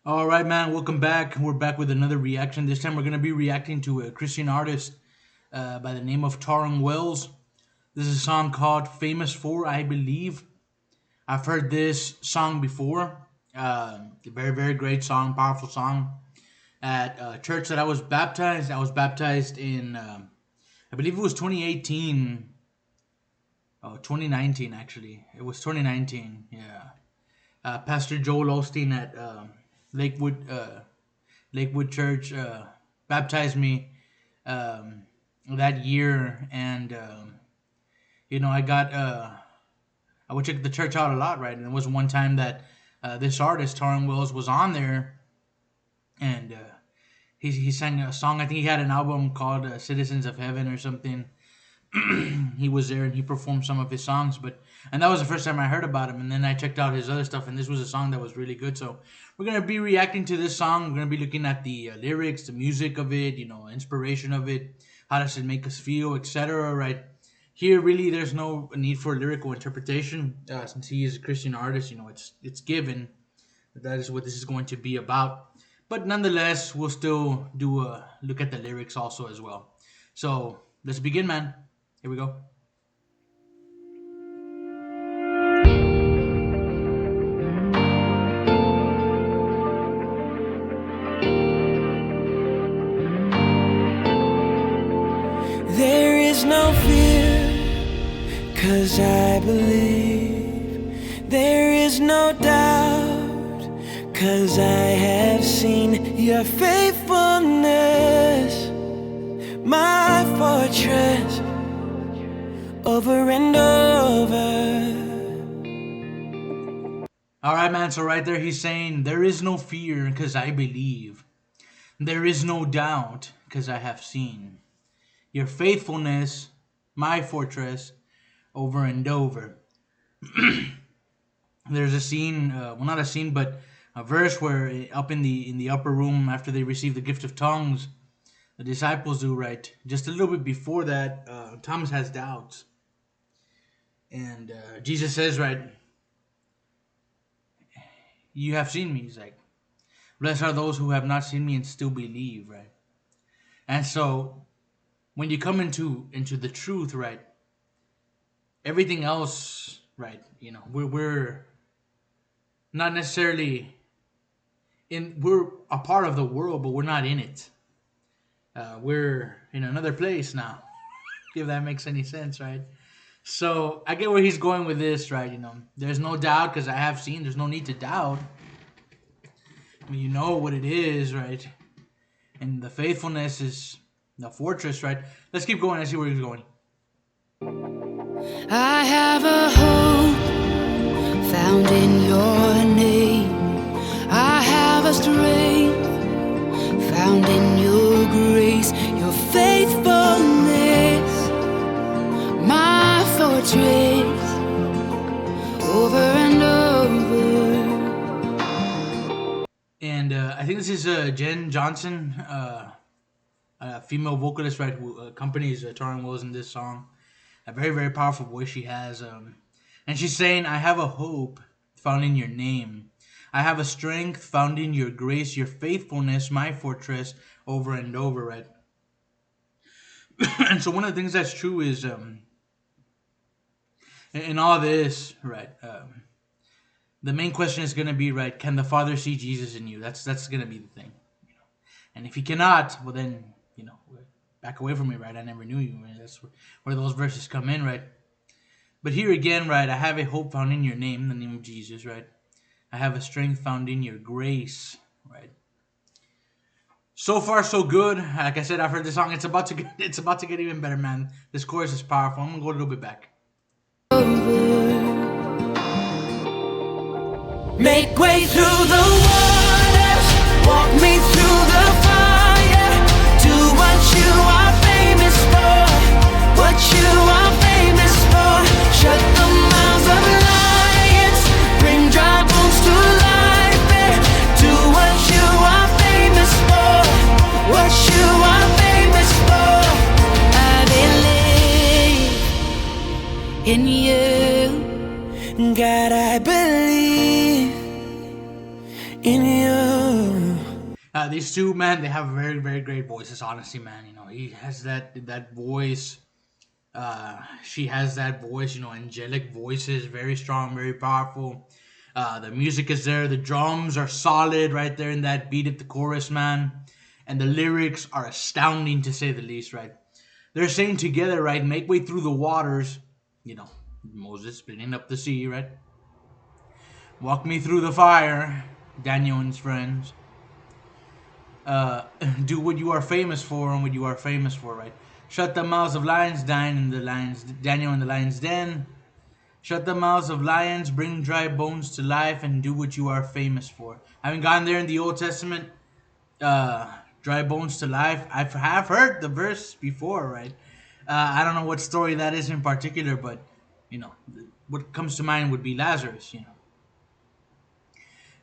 All right, man. Welcome back. We're back with another reaction. This time we're gonna be reacting to a Christian artist by the name of Tauren Wells. This is a song called "Famous For," I believe. I've heard this song before. Very, very great song, powerful song. At church that I was baptized, in, I believe it was 2018. Oh, 2019 actually. It was 2019. Yeah. Pastor Joel Osteen at Lakewood. Lakewood Church baptized me um, that year, and I would check the church out a lot, right? And there was one time that this artist Tauren Wells was on there, and he sang a song. I think he had an album called "Citizens of Heaven" or something. He was there and he performed some of his songs, and that was the first time I heard about him. And then I checked out his other stuff, and this was a song that was really good. So we're gonna be reacting to this song. We're gonna be looking at the lyrics, the music of it, inspiration of it, how does it make us feel, etc. Right here, really, there's no need for lyrical interpretation since he is a Christian artist. It's given that is what this is going to be about. But nonetheless, we'll still do a look at the lyrics also as well. So let's begin, man. Here we go. There is no fear, 'cause I believe. There is no doubt, 'cause I have seen your faithfulness, my fortress, over and over. All right, man. So right there, he's saying there is no fear because I believe. There is no doubt because I have seen your faithfulness, my fortress, over and over. There's a scene, well, not a scene, but a verse where up in the upper room after they receive the gift of tongues, the disciples do right. Just a little bit before that, Thomas has doubts, and Jesus says, right, "You have seen me." He's like, "Blessed are those who have not seen me and still believe," right? And so when you come into the truth, right, everything else, right, we're not necessarily we're a part of the world, but we're not in it. We're in another place now, if that makes any sense, right? So I get where he's going with this, right? There's no doubt because I have seen. There's no need to doubt. I mean, you know what it is, right? And the faithfulness is the fortress, right? Let's keep going and see where he's going. I have a hope found in your name. I have a strength found in your grace, your faithfulness, my fortress, over and over. And I think this is Jen Johnson, a female vocalist, right, who accompanies Tauren Wells in this song. A very, very powerful voice she has. And she's saying, I have a hope found in your name. I have a strength found in your grace, your faithfulness, my fortress, over and over, right? And so one of the things that's true is, in all this, right, the main question is going to be, right, can the Father see Jesus in you? That's going to be the thing. And if he cannot, well then, back away from me, right? I never knew you. Right? That's where those verses come in, right? But here again, right, I have a hope found in your name, the name of Jesus, right? I have a strength found in your grace, right? So far, so good. Like I said, I've heard this song. It's about to get even better, man. This chorus is powerful. I'm gonna go a little bit back. Make way through the waters, walk me through the fire. Do what you are famous for, what you are famous for. Shut the mouths of lions, bring dry bones to life. Do what you are famous for, what you are famous for. I believe in you, God, I believe in you. These two men, they have very, very great voices. Honestly, man, he has that voice. She has that voice. Angelic voices, very strong, very powerful. The music is there. The drums are solid right there in that beat at the chorus, man. And the lyrics are astounding to say the least, right? They're saying together, right? Make way through the waters. You know, Moses splitting up the sea, right? Walk me through the fire, Daniel and his friends. uh, do what you are famous for and what you are famous for, right? Shut the mouths of lions, Daniel in the lion's den. Shut the mouths of lions, bring dry bones to life, and do what you are famous for. Having gone there in the Old Testament, dry bones to life. Have heard the verse before, right? I don't know what story that is in particular, but you know, what comes to mind would be Lazarus.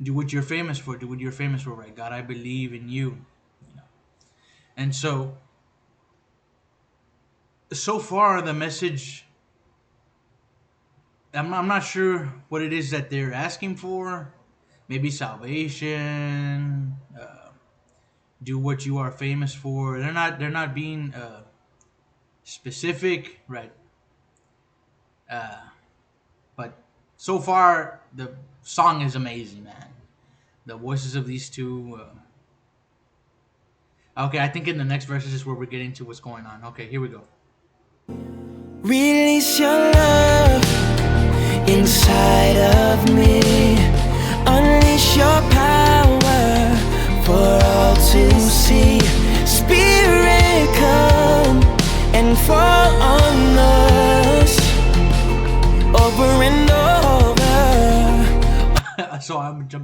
Do what you're famous for. Do what you're famous for, right? God, I believe in you. You know, and so far the message, I'm not sure what it is that they're asking for. Maybe salvation, do what you are famous for. They're not being specific, right? But so far the song is amazing, man. The voices of these two, okay, I think in the next verses is where we're getting to what's going on. Okay, here we go. Release your love inside of me. Unleash your power for all to see. Spirit, come and fall on us over and over. So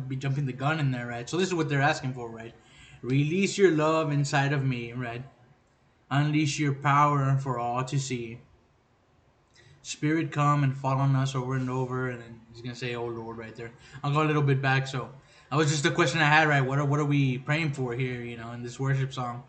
be jumping the gun in there, right? So this is what they're asking for, right? Release your love inside of me, right? Unleash your power for all to see. Spirit come and fall on us over and over, and then he's gonna say, "Oh Lord," right there. I'll go a little bit back. So that was just the question I had, right? What are we praying for here? In this worship song.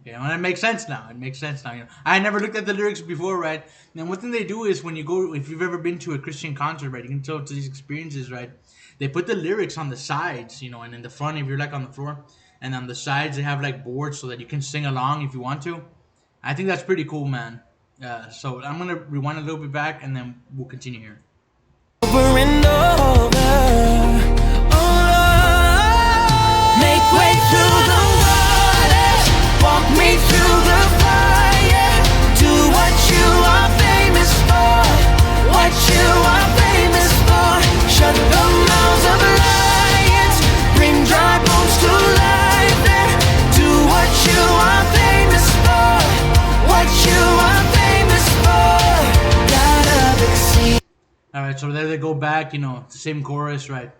Okay, well, it makes sense now. It makes sense now. I never looked at the lyrics before, right? And one thing they do is when you go, if you've ever been to a Christian concert, right, you can tell to these experiences, right? They put the lyrics on the sides, and in the front, if you're like on the floor, and on the sides they have like boards so that you can sing along if you want to. I think that's pretty cool, man. So I'm gonna rewind a little bit back, and then we'll continue here. Over and over. Make way through the waters. Walk me through the fire. Do what you are famous for. What you are famous for. Shut the mouths of lions. Bring dry bones to life. Do what you are famous for. What you are famous for. God of exceed. All right, so there they go back. It's the same chorus, right?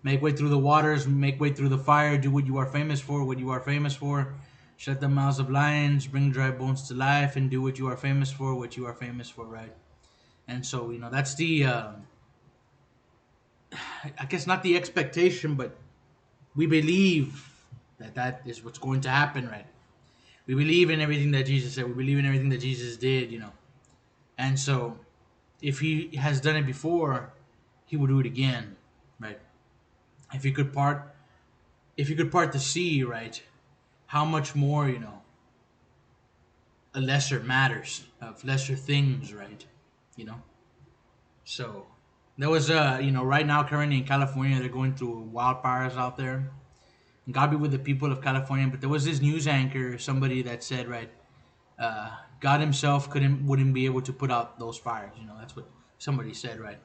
Make way through the waters, make way through the fire. Do what you are famous for, what you are famous for. Shut the mouths of lions, bring dry bones to life, and do what you are famous for, what you are famous for, right? And so that's the, I guess not the expectation, but we believe that that is what's going to happen, right? We believe in everything that Jesus said. We believe in everything that Jesus did. And so, if he has done it before, he will do it again, right? If he could part, if he could part the sea, right? How much more, a lesser matters of lesser things, right? You know. So there was right now currently in California they're going through wildfires out there. And God be with the people of California. But there was this news anchor, somebody that said, right, God Himself wouldn't be able to put out those fires. That's what somebody said, right?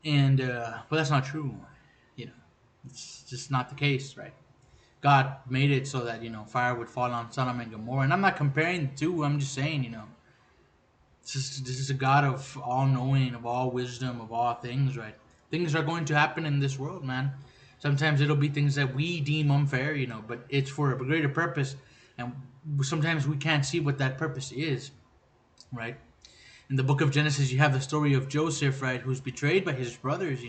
And but that's not true. You know, it's just not the case, right? God made it so that fire would fall on Sodom and Gomorrah, and I'm not comparing the two. I'm just saying, this is a God of all knowing, of all wisdom, of all things, right? Things are going to happen in this world, man. Sometimes it'll be things that we deem unfair, but it's for a greater purpose, and sometimes we can't see what that purpose is, right? In the book of Genesis, you have the story of Joseph, right, who's betrayed by his brothers,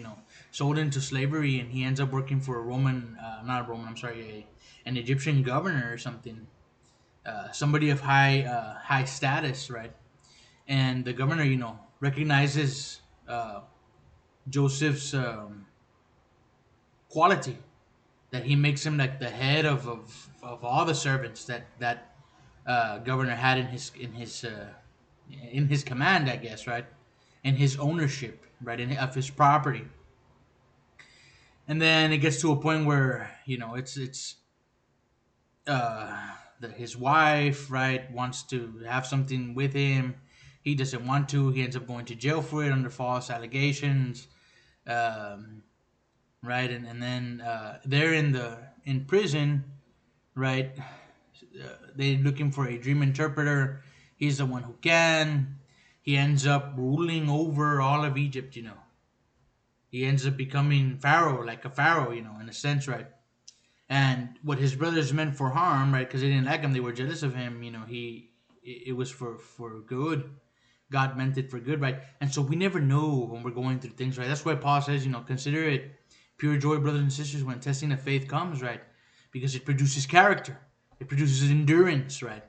sold into slavery, and he ends up working for a Roman, not a Roman, I'm sorry, an Egyptian governor or something, somebody of high status, right? And the governor, recognizes Joseph's quality, that he makes him like the head of all the servants that governor had in his command, I guess, right? In his ownership, right, of his property. And then it gets to a point where it's his wife, right, wants to have something with him. He doesn't want to. He ends up going to jail for it under false allegations, um, right? And then they're in prison, right? They're looking for a dream interpreter. He's the one who can. He ends up ruling over all of Egypt. He ends up becoming pharaoh, like a pharaoh, in a sense, right? And what his brothers meant for harm, right? Because they didn't like him, they were jealous of him. It was for good. God meant it for good, right? And so we never know when we're going through things, right? That's why Paul says, consider it pure joy, brothers and sisters, when testing of faith comes, right? Because it produces character, it produces endurance, right?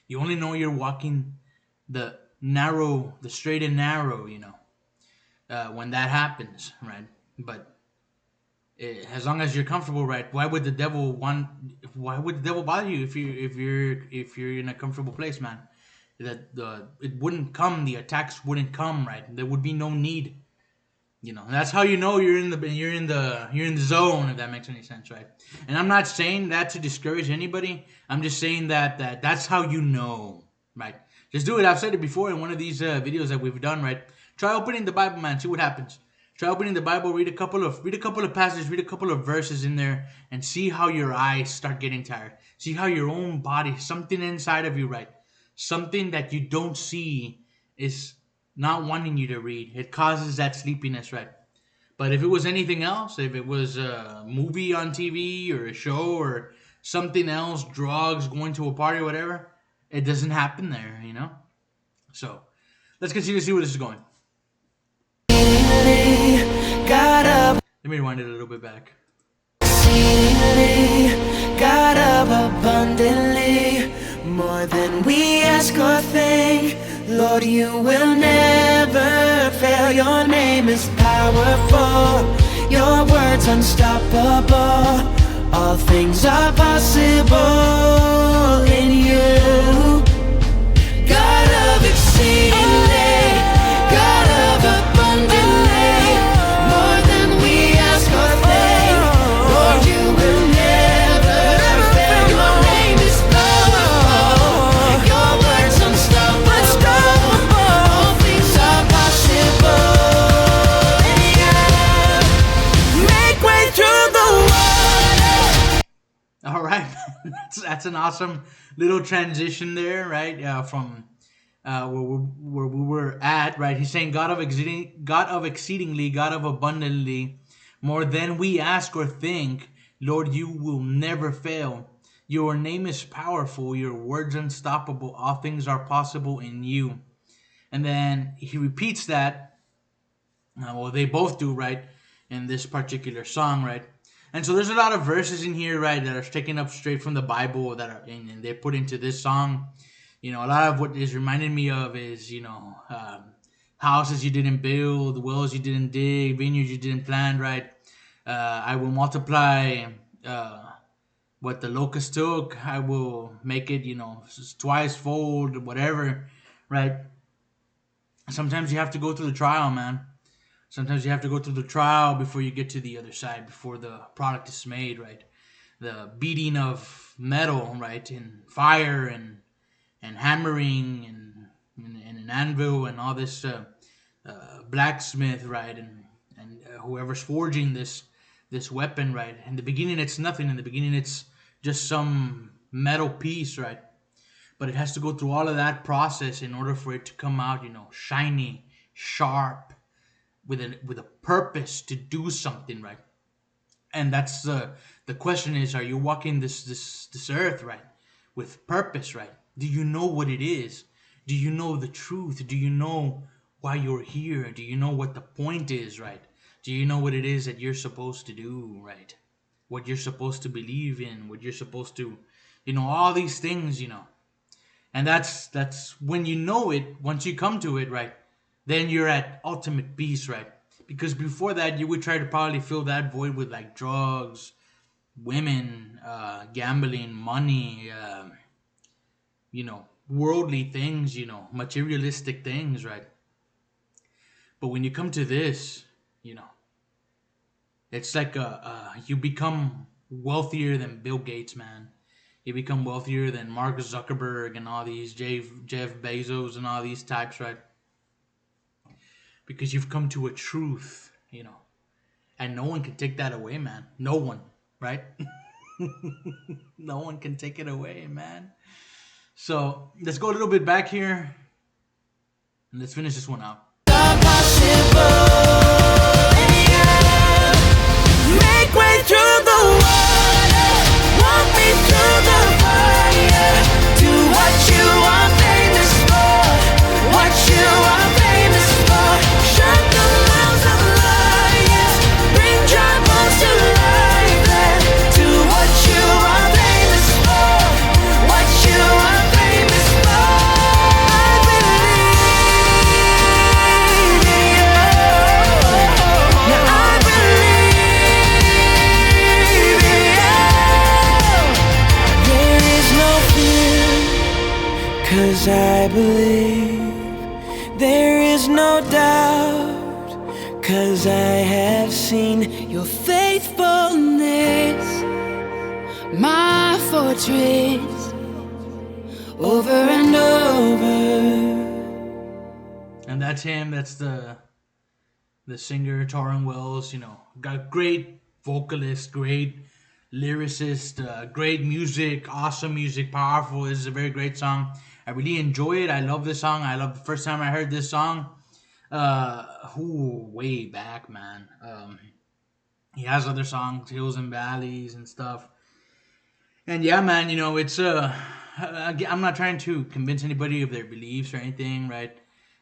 You only know you're walking the straight and narrow, when that happens, right? But as long as you're comfortable, right? Why would the devil bother you if you're in a comfortable place, man? That the it wouldn't come, the attacks wouldn't come, right? There would be no need. That's how you're in the zone, if that makes any sense, right? And I'm not saying that to discourage anybody. I'm just saying that's how you know, right? Just do it. I've said it before in one of these videos that we've done, right? Try opening the Bible, man. See what happens. Try opening the Bible. Read a couple of passages. Read a couple of verses in there, and see how your eyes start getting tired. See how your own body, something inside of you, right? Something that you don't see is not wanting you to read. It causes that sleepiness, right? But if it was anything else, if it was a movie on TV or a show or something else, drugs, going to a party or whatever, it doesn't happen there. So let's continue to see where this is going. Got up, Let me rewind it a little bit back. exceedingly, got up abundantly, more than we ask or think. Lord, you will never fail. Your name is powerful, your word's unstoppable. All things are possible in you. God of exceedingly, God of abundantly, more than we ask or think. Lord, you will never fail. Your name is powerful, your word's unstoppable. All things are possible in you. Make way through the water. All right, that's an awesome little transition there, right? From where we were at, right? He's saying God of exceedingly, God of abundantly, more than we ask or think. Lord, you will never fail. Your name is powerful. Your words unstoppable. All things are possible in you. And then he repeats that. Well, they both do, right? In this particular song, right? And so there's a lot of verses in here, right, that are taken up straight from the Bible that are and they put into this song. A lot of what is reminding me of is, houses you didn't build, wells you didn't dig, vineyards you didn't plant, right? I will multiply what the locust took. I will make it, twice fold, whatever, right? Sometimes you have to go through the trial, man. Sometimes you have to go through the trial before you get to the other side, before the product is made, right? The beating of metal, right, and fire and hammering and an anvil and all this blacksmith, right, and whoever's forging this weapon, right. In the beginning, it's nothing. In the beginning, it's just some metal piece, right. But it has to go through all of that process in order for it to come out, shiny, sharp, with a purpose to do something, right. And that's the question is, are you walking this earth, right, with purpose, right? Do you know what it is? Do you know the truth? Do you know why you're here? Do you know what the point is, right? Do you know what it is that you're supposed to do, right? What you're supposed to believe in, what you're supposed to, all these things, and that's when you know it. Once you come to it, right, then you're at ultimate peace, right? Because before that, you would try to probably fill that void with like drugs, women, gambling, money, worldly things, materialistic things, right? But when you come to this, you know, it's like you become wealthier than Bill Gates, man. You become wealthier than Mark Zuckerberg and all these Jeff Bezos and all these types, right? Because you've come to a truth, and no one can take that away, man. No one, right? No one can take it away, man. So let's go a little bit back here and let's finish this one out. Make way through the water, walk me through the fire. Do what you are famous for, what you are famous for. Shut the mouths of lions, bring dry bones to life. And do what you are famous for, what you are famous for. I believe in you. Now I believe in you. There is no fear, 'cause I believe. There is no doubt, 'cause I have seen your faithfulness, my fortress, over and over. And that's him. That's the singer Tauren Wells. Got great vocalist, great lyricist, great music, awesome music, powerful. This is a very great song. I really enjoy it. I love this song. I love the first time I heard this song. Way back, man. He has other songs, Hills and Valleys and stuff. And yeah, man, it's I'm not trying to convince anybody of their beliefs or anything, right?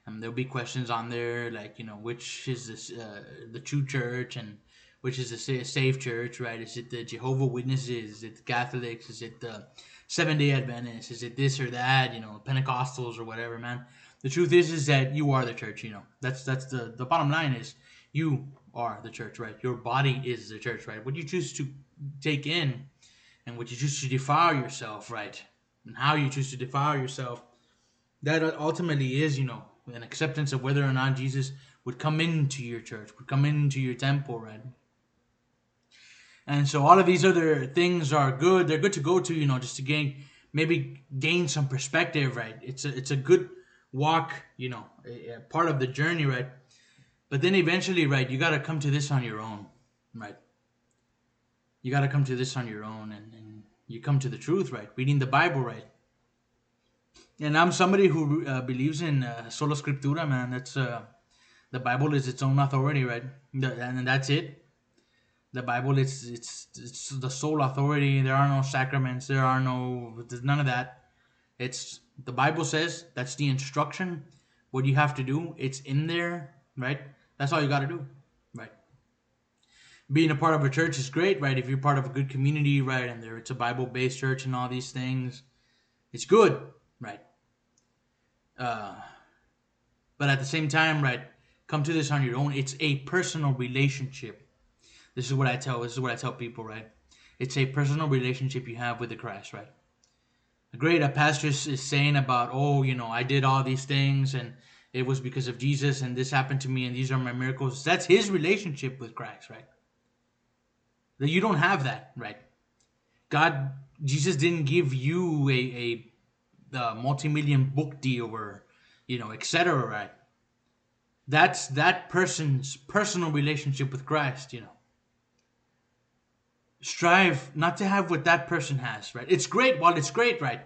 There'll be questions on there like, which is this the true church and which is the safe church, right? Is it the Jehovah Witnesses? Is it the Catholics? Is it the Seventh Day Adventists? Is it this or that? Pentecostals or whatever, man. The truth is that you are the church. That's the bottom line is you are the church, right? Your body is the church, right? What you choose to take in and what you choose to defile yourself, right? And how you choose to defile yourself, that ultimately is, an acceptance of whether or not Jesus would come into your church, would come into your temple, right? And so all of these other things are good. They're good to go to, just to gain some perspective, right? It's a good walk, a part of the journey, right? But then eventually, right, you got to come to this on your own, right? You got to come to this on your own, and you come to the truth, right? Reading the Bible, right? And I'm somebody who believes in sola scriptura, man. That's the Bible is its own authority, right? And that's it. The Bible is it's the sole authority. There are no sacraments. There's none of that. It's the Bible says that's the instruction. What you have to do, it's in there, right? That's all you got to do, right? Being a part of a church is great, right? If you're part of a good community, right, and it's a Bible-based church and all these things, it's good, right? Uh, but at the same time, right, come to this on your own. It's a personal relationship. This is what I tell people, right? It's a personal relationship you have with the Christ, right? A pastor is saying about, oh, I did all these things and it was because of Jesus and this happened to me and these are my miracles. That's his relationship with Christ, right? That you don't have that, right? Jesus didn't give you a multi-million book deal or, etc., right? That's that person's personal relationship with Christ, Strive not to have what that person has, right? It's great. While it's great, right?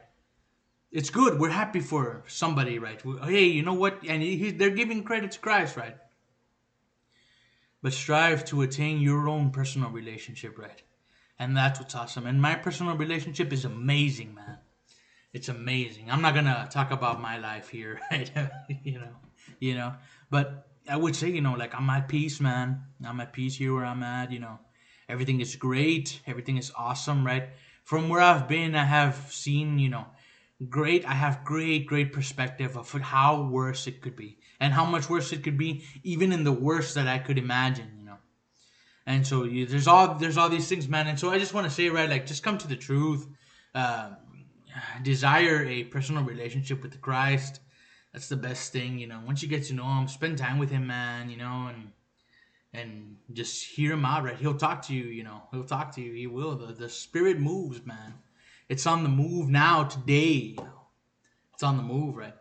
It's good. We're happy for somebody, right? Hey, you know what? And they're giving credit to Christ, right? But strive to attain your own personal relationship, right? And that's what's awesome. And my personal relationship is amazing, man. It's amazing. I'm not gonna talk about my life here, right? you know, you know. But I would say, like I'm at peace, man. I'm at peace here where I'm at. Everything is great. Everything is awesome, right? From where I've been, I have seen, great. I have great perspective of how worse it could be, and how much worse it could be, even in the worst that I could imagine. And so there's all these things, man. And so I just want to say, right, like just come to the truth. Um, Desire a personal relationship with Christ. That's the best thing, Once you get to know him, spend time with him, man. And just hear him out, right? He'll talk to you, He'll talk to you. He will. The spirit moves, man. It's on the move now, today. It's on the move, right?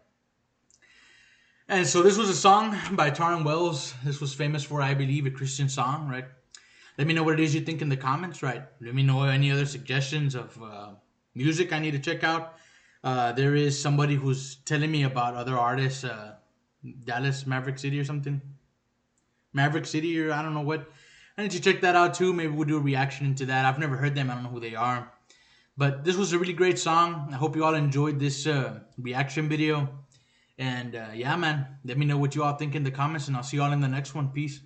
And so this was a song by Tauren Wells. This was famous for, I believe, a Christian song, right? Let me know what it is you think in the comments, right? Let me know any other suggestions of music I need to check out. There is somebody who's telling me about other artists, Dallas Maverick City or something. Maverick City or I don't know what. I need to check that out too. Maybe we'll do a reaction into that. I've never heard them. I don't know who they are. But this was a really great song. I hope you all enjoyed this reaction video. And yeah, man, let me know what you all think in the comments, and I'll see you all in the next one. Peace.